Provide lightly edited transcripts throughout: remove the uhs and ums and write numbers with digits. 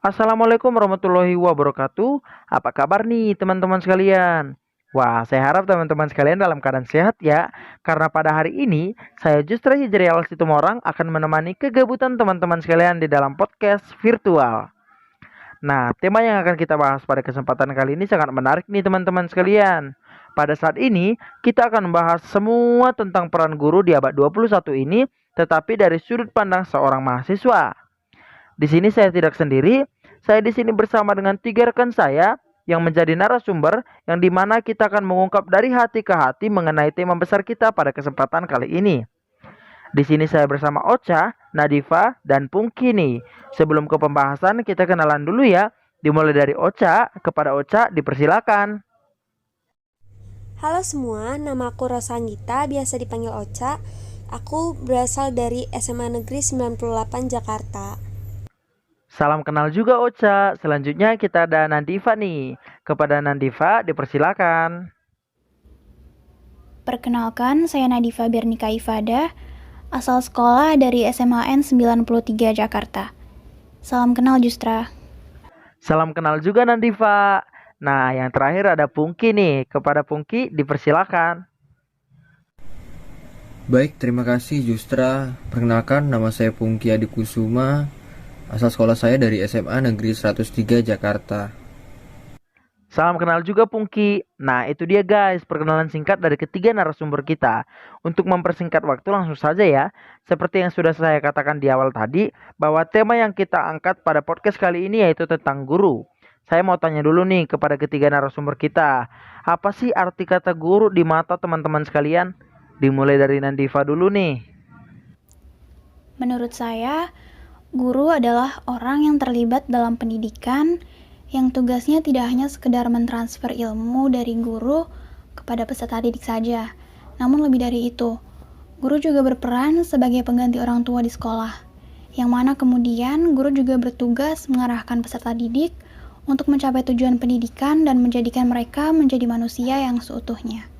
Assalamualaikum warahmatullahi wabarakatuh. Apa kabar nih teman-teman sekalian? Wah, saya harap teman-teman sekalian dalam keadaan sehat ya. Karena pada hari ini, saya justru Hijrial Situmorang akan menemani kegabutan teman-teman sekalian di dalam podcast virtual. Nah, tema yang akan kita bahas pada kesempatan kali ini sangat menarik nih teman-teman sekalian. Pada saat ini, kita akan membahas semua tentang peran guru di abad 21 ini, tetapi dari sudut pandang seorang mahasiswa. Di sini saya tidak sendiri, saya di sini bersama dengan tiga rekan saya yang menjadi narasumber yang dimana kita akan mengungkap dari hati ke hati mengenai tema besar kita pada kesempatan kali ini. Di sini saya bersama Ocha, Nadifa, dan Pungki nih. Sebelum ke pembahasan, kita kenalan dulu ya. Dimulai dari Ocha, kepada Ocha dipersilakan. Halo semua, nama aku Rosanggita, biasa dipanggil Ocha. Aku berasal dari SMA Negeri 98 Jakarta. Salam kenal juga Ocha. Selanjutnya kita ada Nandifa nih. Kepada Nandifa dipersilakan. Perkenalkan, saya Nadifa Bernika Ifada, asal sekolah dari SMAN 93 Jakarta. Salam kenal Justra. Salam kenal juga Nandifa. Nah, yang terakhir ada Pungki nih. Kepada Pungki dipersilakan. Baik, terima kasih Justra. Perkenalkan, nama saya Pungki Adikusuma. Asal sekolah saya dari SMA Negeri 103 Jakarta. Salam kenal juga Pungki. Nah, itu dia guys, perkenalan singkat dari ketiga narasumber kita. Untuk mempersingkat waktu langsung saja ya. Seperti yang sudah saya katakan di awal tadi, bahwa tema yang kita angkat pada podcast kali ini yaitu tentang guru. Saya mau tanya dulu nih kepada ketiga narasumber kita. Apa sih arti kata guru di mata teman-teman sekalian? Dimulai dari Nandifa dulu nih. Menurut saya, guru adalah orang yang terlibat dalam pendidikan yang tugasnya tidak hanya sekedar mentransfer ilmu dari guru kepada peserta didik saja, namun lebih dari itu. Guru juga berperan sebagai pengganti orang tua di sekolah, yang mana kemudian guru juga bertugas mengarahkan peserta didik untuk mencapai tujuan pendidikan dan menjadikan mereka menjadi manusia yang seutuhnya.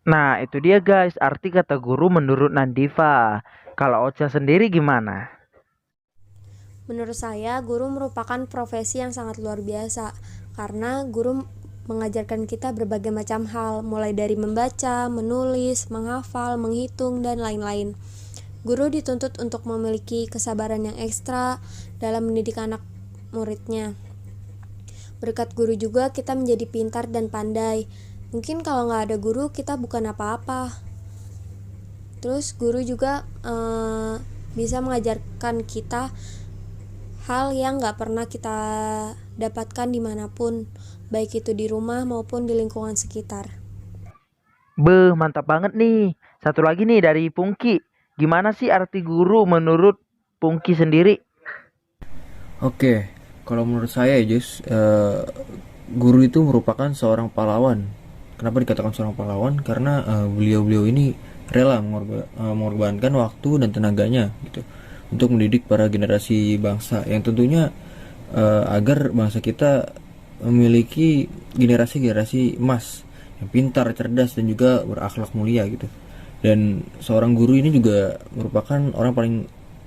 Nah, itu dia guys, arti kata guru menurut Nandifa. Kalau Ocha sendiri gimana? Menurut saya, guru merupakan profesi yang sangat luar biasa karena guru mengajarkan kita berbagai macam hal, mulai dari membaca, menulis, menghafal, menghitung, dan lain-lain. Guru dituntut untuk memiliki kesabaran yang ekstra dalam mendidik anak muridnya. Berkat guru juga kita menjadi pintar dan pandai. Mungkin kalau nggak ada guru kita bukan apa-apa. Terus guru juga bisa mengajarkan kita hal yang nggak pernah kita dapatkan dimanapun, baik itu di rumah maupun di lingkungan sekitar. Beh, mantap banget nih. Satu lagi nih dari Pungki. Gimana sih arti guru menurut Pungki sendiri? Oke, kalau menurut saya Jus, guru itu merupakan seorang pahlawan. Kenapa dikatakan seorang pahlawan? Karena beliau-beliau ini rela mengorbankan waktu dan tenaganya gitu untuk mendidik para generasi bangsa yang tentunya agar bangsa kita memiliki generasi-generasi emas yang pintar, cerdas dan juga berakhlak mulia gitu. Dan seorang guru ini juga merupakan orang paling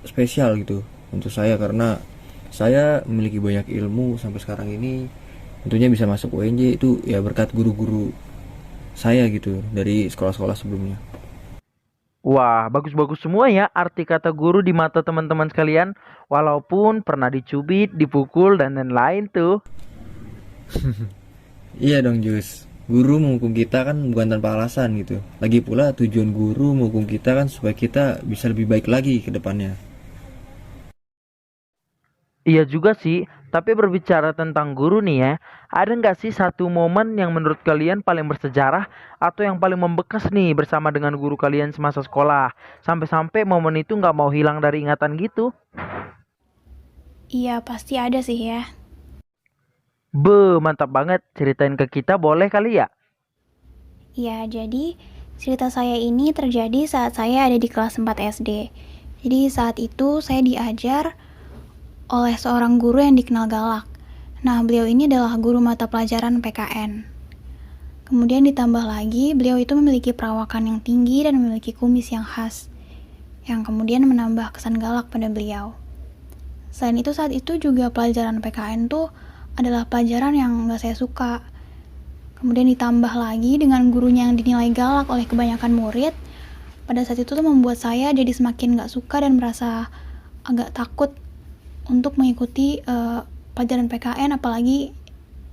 spesial gitu untuk saya karena saya memiliki banyak ilmu sampai sekarang ini. Tentunya bisa masuk UNJ itu ya berkat guru-guru saya gitu dari sekolah-sekolah sebelumnya. Wah, bagus-bagus semua ya arti kata guru di mata teman-teman sekalian. Walaupun pernah dicubit, dipukul, dan lain-lain tuh. Iya dong Jus. Guru menghukum kita kan bukan tanpa alasan gitu. Lagi pula tujuan guru menghukum kita kan supaya kita bisa lebih baik lagi ke depannya. Iya juga sih, tapi berbicara tentang guru nih ya, ada nggak sih satu momen yang menurut kalian paling bersejarah atau yang paling membekas nih bersama dengan guru kalian semasa sekolah? Sampai-sampai momen itu nggak mau hilang dari ingatan gitu? Iya, pasti ada sih ya. Mantap banget. Ceritain ke kita boleh kali ya? Iya, jadi cerita saya ini terjadi saat saya ada di kelas 4 SD. Jadi saat itu saya diajar oleh seorang guru yang dikenal galak. Nah, beliau ini adalah guru mata pelajaran PKN. Kemudian ditambah lagi, beliau itu memiliki perawakan yang tinggi dan memiliki kumis yang khas, yang kemudian menambah kesan galak pada beliau. Selain itu saat itu juga pelajaran PKN tuh adalah pelajaran yang gak saya suka. Kemudian ditambah lagi dengan gurunya yang dinilai galak oleh kebanyakan murid, pada saat itu tuh membuat saya jadi semakin gak suka dan merasa agak takut untuk mengikuti pelajaran PKN, apalagi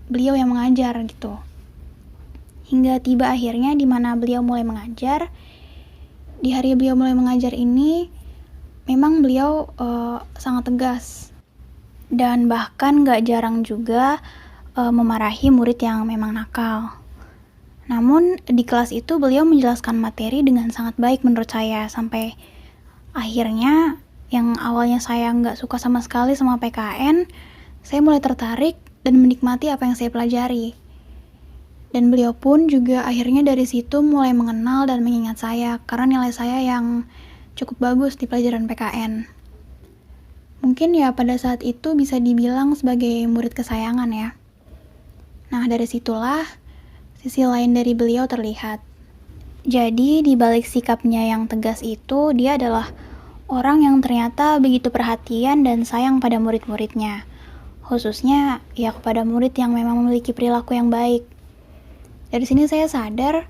beliau yang mengajar gitu. Hingga tiba akhirnya di mana beliau mulai mengajar. Di hari beliau mulai mengajar ini, memang beliau sangat tegas dan bahkan gak jarang juga memarahi murid yang memang nakal. Namun di kelas itu beliau menjelaskan materi dengan sangat baik menurut saya, sampai akhirnya yang awalnya saya gak suka sama sekali sama PKN, saya mulai tertarik dan menikmati apa yang saya pelajari. Dan beliau pun juga akhirnya dari situ mulai mengenal dan mengingat saya karena nilai saya yang cukup bagus di pelajaran PKN. Mungkin ya pada saat itu bisa dibilang sebagai murid kesayangan ya. Nah dari situlah sisi lain dari beliau terlihat. Jadi di balik sikapnya yang tegas itu, dia adalah orang yang ternyata begitu perhatian dan sayang pada murid-muridnya. Khususnya ya kepada murid yang memang memiliki perilaku yang baik. Dari sini saya sadar,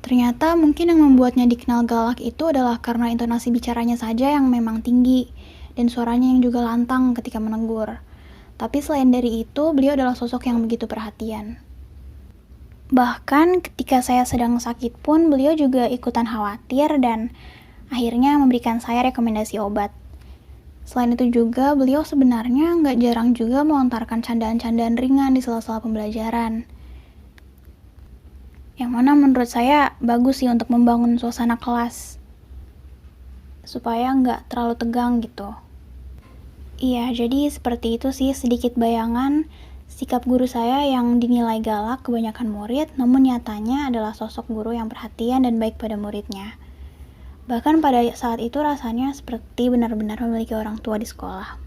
ternyata mungkin yang membuatnya dikenal galak itu adalah karena intonasi bicaranya saja yang memang tinggi, dan suaranya yang juga lantang ketika menegur. Tapi selain dari itu, beliau adalah sosok yang begitu perhatian. Bahkan ketika saya sedang sakit pun, beliau juga ikutan khawatir dan akhirnya memberikan saya rekomendasi obat. Selain itu juga, beliau sebenarnya nggak jarang juga melontarkan candaan-candaan ringan di sela-sela pembelajaran. Yang mana menurut saya bagus sih untuk membangun suasana kelas, supaya nggak terlalu tegang gitu. Iya, jadi seperti itu sih sedikit bayangan sikap guru saya yang dinilai galak kebanyakan murid, namun nyatanya adalah sosok guru yang perhatian dan baik pada muridnya. Bahkan pada saat itu rasanya seperti benar-benar memiliki orang tua di sekolah.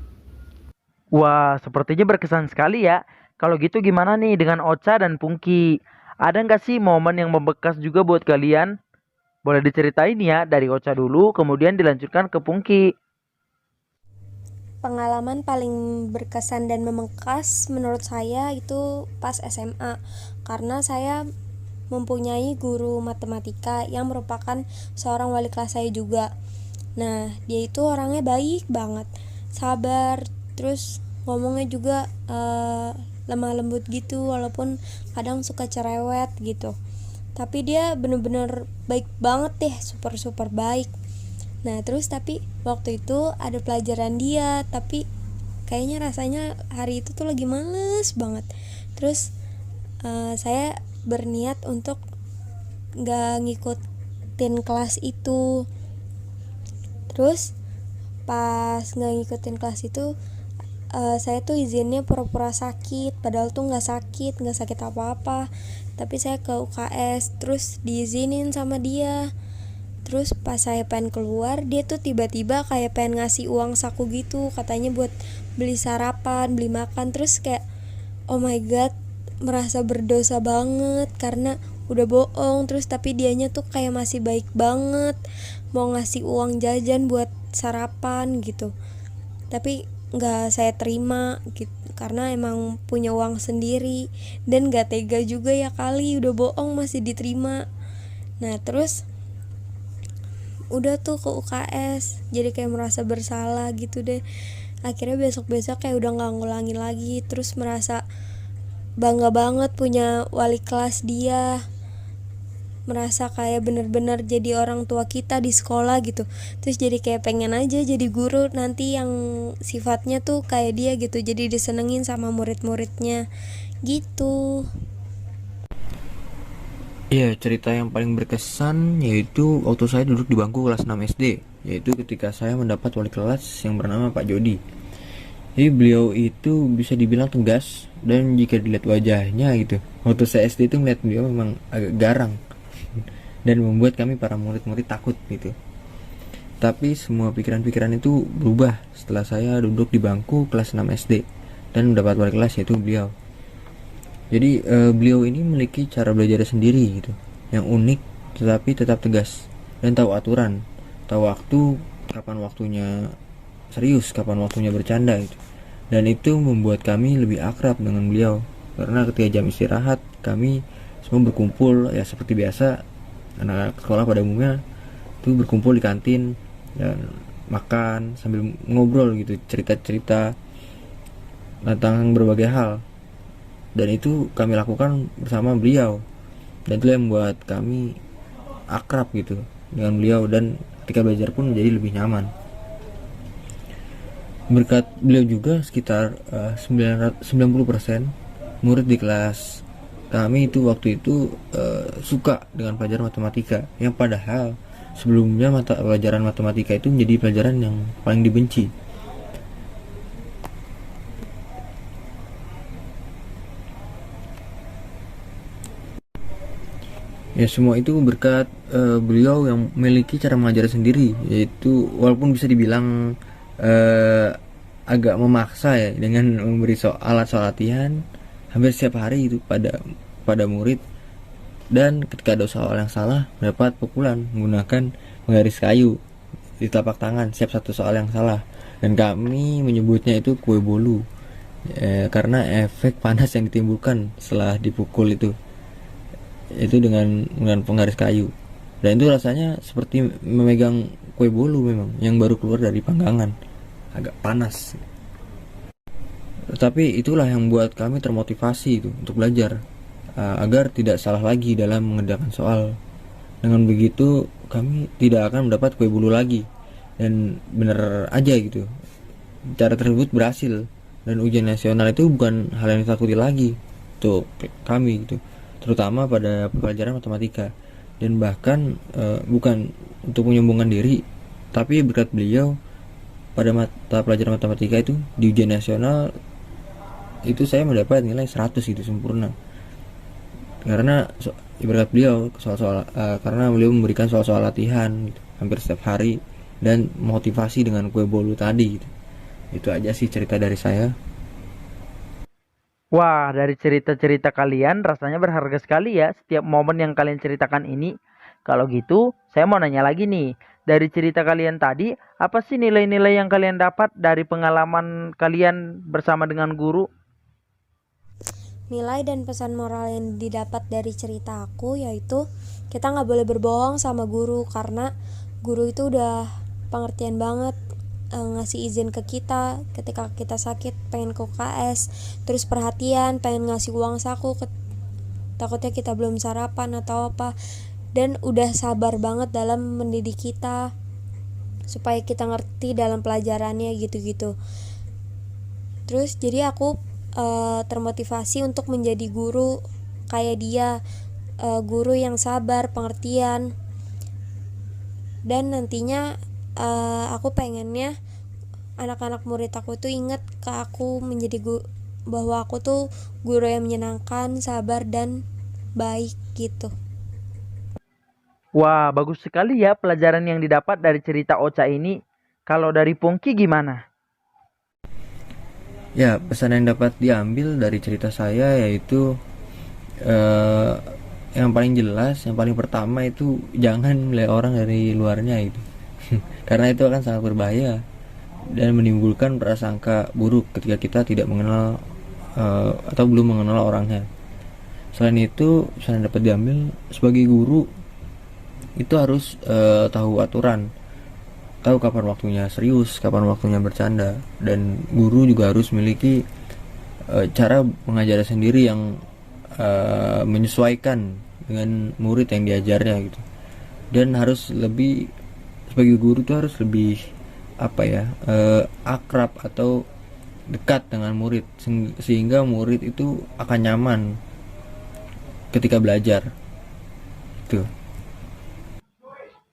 Wah, sepertinya berkesan sekali ya. Kalau gitu gimana nih dengan Ocha dan Pungki? Ada nggak sih momen yang membekas juga buat kalian? Boleh diceritain ya dari Ocha dulu, kemudian dilanjutkan ke Pungki. Pengalaman paling berkesan dan membekas menurut saya itu pas SMA, karena saya mempunyai guru matematika yang merupakan seorang wali kelas saya juga. Nah, dia itu orangnya baik banget, sabar, terus ngomongnya juga lemah lembut gitu, walaupun kadang suka cerewet gitu. Tapi dia bener-bener baik banget deh, super baik. Nah terus tapi waktu itu ada pelajaran dia, tapi kayaknya rasanya hari itu tuh lagi males banget. Terus saya berniat untuk gak ngikutin kelas itu. Terus pas gak ngikutin kelas itu, saya tuh izinnya pura-pura sakit, padahal tuh gak sakit apa-apa. Tapi saya ke UKS, terus diizinin sama dia. Terus pas saya pengen keluar, dia tuh tiba-tiba kayak pengen ngasih uang saku gitu, katanya buat beli sarapan, beli makan. Terus kayak oh my god, merasa berdosa banget karena udah bohong. Terus tapi dianya tuh kayak masih baik banget, mau ngasih uang jajan buat sarapan gitu. Tapi gak saya terima gitu, karena emang punya uang sendiri. Dan gak tega juga ya kali, udah bohong masih diterima. Nah terus udah tuh ke UKS, jadi kayak merasa bersalah gitu deh. Akhirnya besok-besok kayak udah gak ngulangin lagi. Terus merasa bangga banget punya wali kelas dia, merasa kayak bener-bener jadi orang tua kita di sekolah gitu. Terus jadi kayak pengen aja jadi guru nanti yang sifatnya tuh kayak dia gitu, jadi disenengin sama murid-muridnya gitu. Iya, cerita yang paling berkesan yaitu waktu saya duduk di bangku kelas 6 SD, yaitu ketika saya mendapat wali kelas yang bernama Pak Jody. Jadi beliau itu bisa dibilang tegas, dan jika dilihat wajahnya gitu, waktu saya SD itu melihat beliau memang agak garang dan membuat kami para murid-murid takut gitu. Tapi semua pikiran-pikiran itu berubah setelah saya duduk di bangku kelas 6 SD dan mendapat wali kelas yaitu beliau. Jadi beliau ini memiliki cara belajar sendiri gitu, yang unik tetapi tetap tegas, dan tahu aturan, tahu waktu, kapan waktunya serius, kapan waktunya bercanda gitu. Dan itu membuat kami lebih akrab dengan beliau, karena ketika jam istirahat kami semua berkumpul ya seperti biasa anak sekolah pada umumnya tuh, berkumpul di kantin dan makan sambil ngobrol gitu, cerita-cerita tentang berbagai hal. Dan itu kami lakukan bersama beliau, dan itu yang membuat kami akrab gitu dengan beliau, dan ketika belajar pun menjadi lebih nyaman. Berkat beliau juga sekitar 90% murid di kelas kami itu waktu itu suka dengan pelajaran matematika, yang padahal sebelumnya pelajaran matematika itu menjadi pelajaran yang paling dibenci. Ya semua itu berkat beliau yang memiliki cara mengajar sendiri, yaitu walaupun bisa dibilang agak memaksa ya, dengan memberi soal latihan hampir setiap hari itu pada murid, dan ketika ada soal yang salah mendapat pukulan menggunakan penggaris kayu di telapak tangan setiap satu soal yang salah, dan kami menyebutnya itu kue bolu karena efek panas yang ditimbulkan setelah dipukul itu dengan penggaris kayu, dan itu rasanya seperti memegang kue bolu memang yang baru keluar dari panggangan, agak panas. Tapi itulah yang membuat kami termotivasi itu untuk belajar agar tidak salah lagi dalam mengerjakan soal. Dengan begitu kami tidak akan mendapat kue bulu lagi, dan benar aja gitu, cara tersebut berhasil, dan ujian nasional itu bukan hal yang ditakuti lagi untuk kami gitu, terutama pada pelajaran matematika. Dan bahkan bukan untuk menyombongkan diri, tapi berkat beliau pada mata pelajaran matematika itu di ujian nasional itu saya mendapat nilai 100 gitu, sempurna, karena berkat beliau karena beliau memberikan soal-soal latihan gitu, hampir setiap hari, dan motivasi dengan kue bolu tadi gitu. Itu aja sih cerita dari saya. Wah, dari cerita-cerita kalian rasanya berharga sekali ya setiap momen yang kalian ceritakan ini. Kalau gitu, saya mau nanya lagi nih. Dari cerita kalian tadi, apa sih nilai-nilai yang kalian dapat dari pengalaman kalian bersama dengan guru? Nilai dan pesan moral yang didapat dari cerita aku yaitu kita nggak boleh berbohong sama guru, karena guru itu udah pengertian banget, ngasih izin ke kita ketika kita sakit pengen ke UKS, terus perhatian pengen ngasih uang saku takutnya kita belum sarapan atau apa, dan udah sabar banget dalam mendidik kita supaya kita ngerti dalam pelajarannya gitu-gitu. Terus jadi aku termotivasi untuk menjadi guru kayak dia, guru yang sabar, pengertian, dan nantinya aku pengennya anak-anak murid aku tuh inget ke aku bahwa aku tuh guru yang menyenangkan, sabar, dan baik gitu. Wah, bagus sekali ya pelajaran yang didapat dari cerita Ocha ini. Kalau dari Pungki gimana? Ya, pesan yang dapat diambil dari cerita saya yaitu yang paling jelas, yang paling pertama itu jangan menilai orang dari luarnya itu. Karena itu akan sangat berbahaya dan menimbulkan prasangka buruk ketika kita tidak mengenal atau belum mengenal orangnya. Selain itu, pesan yang dapat diambil sebagai guru itu harus tahu aturan, tahu kapan waktunya serius, kapan waktunya bercanda, dan guru juga harus memiliki cara mengajar sendiri yang menyesuaikan dengan murid yang diajarnya gitu. Dan harus lebih, sebagai guru itu harus lebih akrab atau dekat dengan murid sehingga murid itu akan nyaman ketika belajar gitu.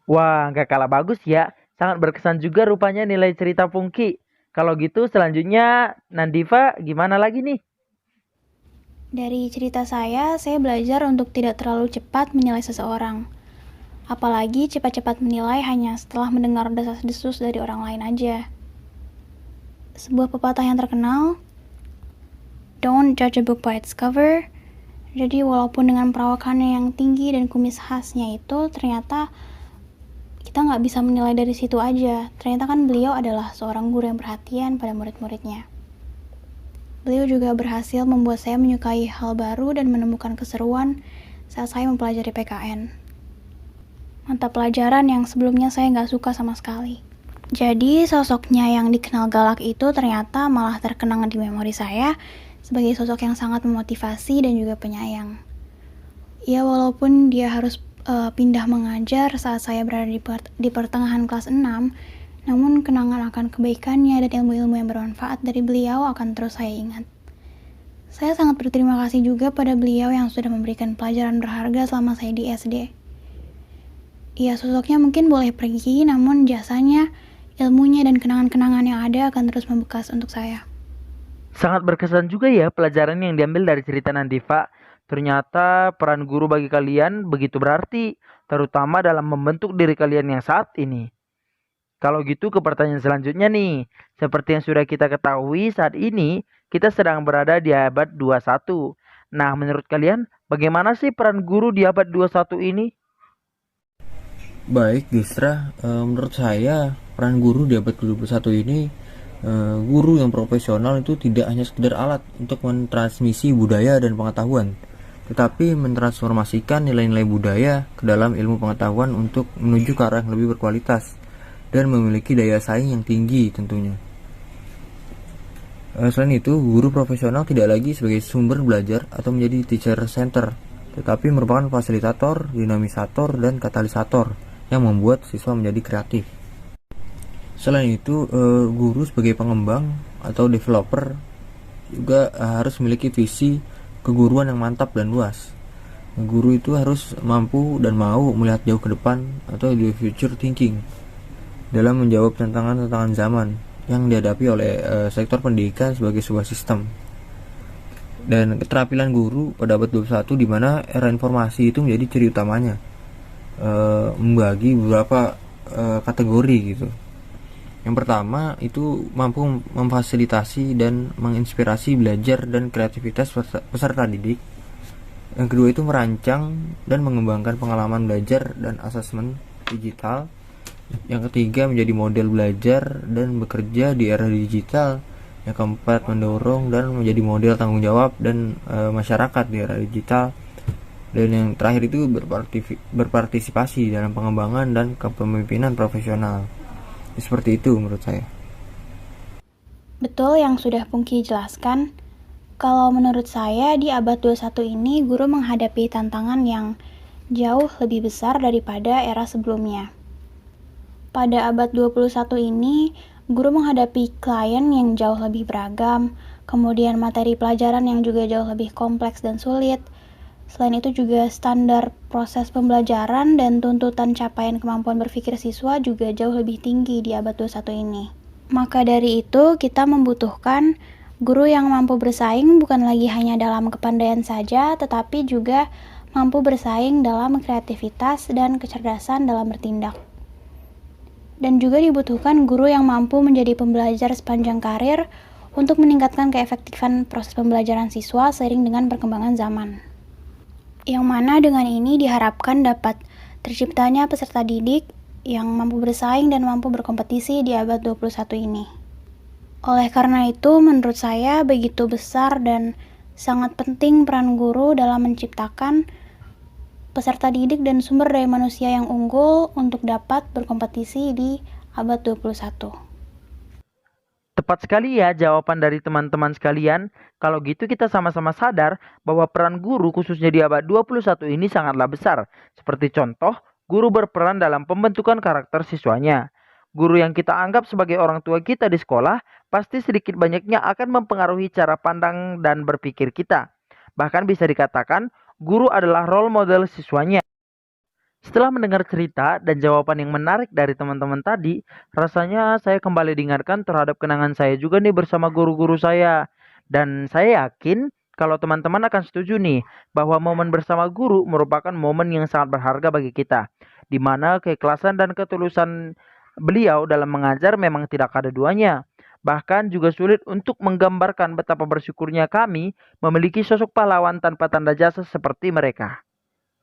Wah, nggak kalah bagus ya. Sangat berkesan juga rupanya nilai cerita Pungki. Kalau gitu selanjutnya Nandiva gimana lagi nih? Dari cerita saya belajar untuk tidak terlalu cepat menilai seseorang. Apalagi cepat-cepat menilai hanya setelah mendengar desas-desus dari orang lain aja. Sebuah pepatah yang terkenal, "Don't judge a book by its cover." Jadi walaupun dengan perawakannya yang tinggi dan kumis khasnya itu, ternyata kita nggak bisa menilai dari situ aja. Ternyata kan beliau adalah seorang guru yang perhatian pada murid-muridnya. Beliau juga berhasil membuat saya menyukai hal baru dan menemukan keseruan saat saya mempelajari PKN. Mata pelajaran yang sebelumnya saya nggak suka sama sekali. Jadi sosoknya yang dikenal galak itu ternyata malah terkenang di memori saya sebagai sosok yang sangat memotivasi dan juga penyayang. Ya walaupun dia harus pindah mengajar saat saya berada di pertengahan kelas 6, namun kenangan akan kebaikannya dan ilmu-ilmu yang bermanfaat dari beliau akan terus saya ingat. Saya sangat berterima kasih juga pada beliau yang sudah memberikan pelajaran berharga selama saya di SD. Ya, sosoknya mungkin boleh pergi, namun jasanya, ilmunya, dan kenangan-kenangan yang ada akan terus membekas untuk saya. Sangat berkesan juga ya pelajaran yang diambil dari cerita Nandifa. Ternyata peran guru bagi kalian begitu berarti, terutama dalam membentuk diri kalian yang saat ini. Kalau gitu ke pertanyaan selanjutnya nih. Seperti yang sudah kita ketahui saat ini, kita sedang berada di abad 21. Nah, menurut kalian bagaimana sih peran guru di abad 21 ini? Baik, Gistra, menurut saya peran guru di abad ke-21 ini, guru yang profesional itu tidak hanya sekedar alat untuk mentransmisi budaya dan pengetahuan, tetapi mentransformasikan nilai-nilai budaya ke dalam ilmu pengetahuan untuk menuju ke arah yang lebih berkualitas dan memiliki daya saing yang tinggi tentunya. Selain itu, guru profesional tidak lagi sebagai sumber belajar atau menjadi teacher center, tetapi merupakan fasilitator, dinamisator, dan katalisator yang membuat siswa menjadi kreatif. Selain itu, guru sebagai pengembang atau developer juga harus memiliki visi keguruan yang mantap dan luas. Guru itu harus mampu dan mau melihat jauh ke depan atau the future thinking dalam menjawab tantangan-tantangan zaman yang dihadapi oleh sektor pendidikan sebagai sebuah sistem. Dan keterampilan guru pada abad 21 di mana era informasi itu menjadi ciri utamanya, membagi beberapa kategori gitu. Yang pertama itu mampu memfasilitasi dan menginspirasi belajar dan kreativitas peserta didik. Yang kedua itu merancang dan mengembangkan pengalaman belajar dan asesmen digital. Yang ketiga menjadi model belajar dan bekerja di era digital. Yang keempat mendorong dan menjadi model tanggung jawab dan masyarakat di era digital. Dan yang terakhir itu berpartisipasi dalam pengembangan dan kepemimpinan profesional. Seperti itu menurut saya. Betul yang sudah Pungki jelaskan. Kalau menurut saya di abad 21 ini guru menghadapi tantangan yang jauh lebih besar daripada era sebelumnya. Pada abad 21 ini, guru menghadapi klien yang jauh lebih beragam, kemudian materi pelajaran yang juga jauh lebih kompleks dan sulit. Selain itu juga standar proses pembelajaran dan tuntutan capaian kemampuan berpikir siswa juga jauh lebih tinggi di abad 21 ini. Maka dari itu kita membutuhkan guru yang mampu bersaing bukan lagi hanya dalam kepandaian saja, tetapi juga mampu bersaing dalam kreativitas dan kecerdasan dalam bertindak. Dan juga dibutuhkan guru yang mampu menjadi pembelajar sepanjang karir untuk meningkatkan keefektifan proses pembelajaran siswa seiring dengan perkembangan zaman. Yang mana dengan ini diharapkan dapat terciptanya peserta didik yang mampu bersaing dan mampu berkompetisi di abad 21 ini. Oleh karena itu, menurut saya begitu besar dan sangat penting peran guru dalam menciptakan peserta didik dan sumber daya manusia yang unggul untuk dapat berkompetisi di abad 21. Tepat sekali ya jawaban dari teman-teman sekalian. Kalau gitu kita sama-sama sadar bahwa peran guru khususnya di abad 21 ini sangatlah besar. Seperti contoh, guru berperan dalam pembentukan karakter siswanya. Guru yang kita anggap sebagai orang tua kita di sekolah pasti sedikit banyaknya akan mempengaruhi cara pandang dan berpikir kita. Bahkan bisa dikatakan guru adalah role model siswanya. Setelah mendengar cerita dan jawaban yang menarik dari teman-teman tadi, rasanya saya kembali diingatkan terhadap kenangan saya juga nih bersama guru-guru saya. Dan saya yakin kalau teman-teman akan setuju nih bahwa momen bersama guru merupakan momen yang sangat berharga bagi kita. Di mana keikhlasan dan ketulusan beliau dalam mengajar memang tidak ada duanya. Bahkan juga sulit untuk menggambarkan betapa bersyukurnya kami memiliki sosok pahlawan tanpa tanda jasa seperti mereka.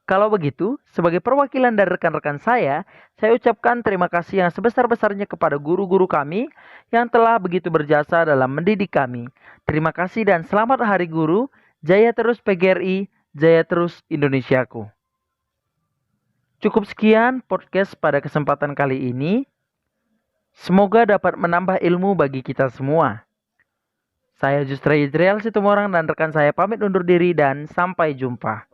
Kalau begitu, sebagai perwakilan dari rekan-rekan saya ucapkan terima kasih yang sebesar-besarnya kepada guru-guru kami yang telah begitu berjasa dalam mendidik kami. Terima kasih dan selamat Hari Guru. Jaya terus PGRI, jaya terus Indonesiaku. Cukup sekian podcast pada kesempatan kali ini. Semoga dapat menambah ilmu bagi kita semua. Saya Justra Yidriel Situmorang dan rekan saya pamit undur diri dan sampai jumpa.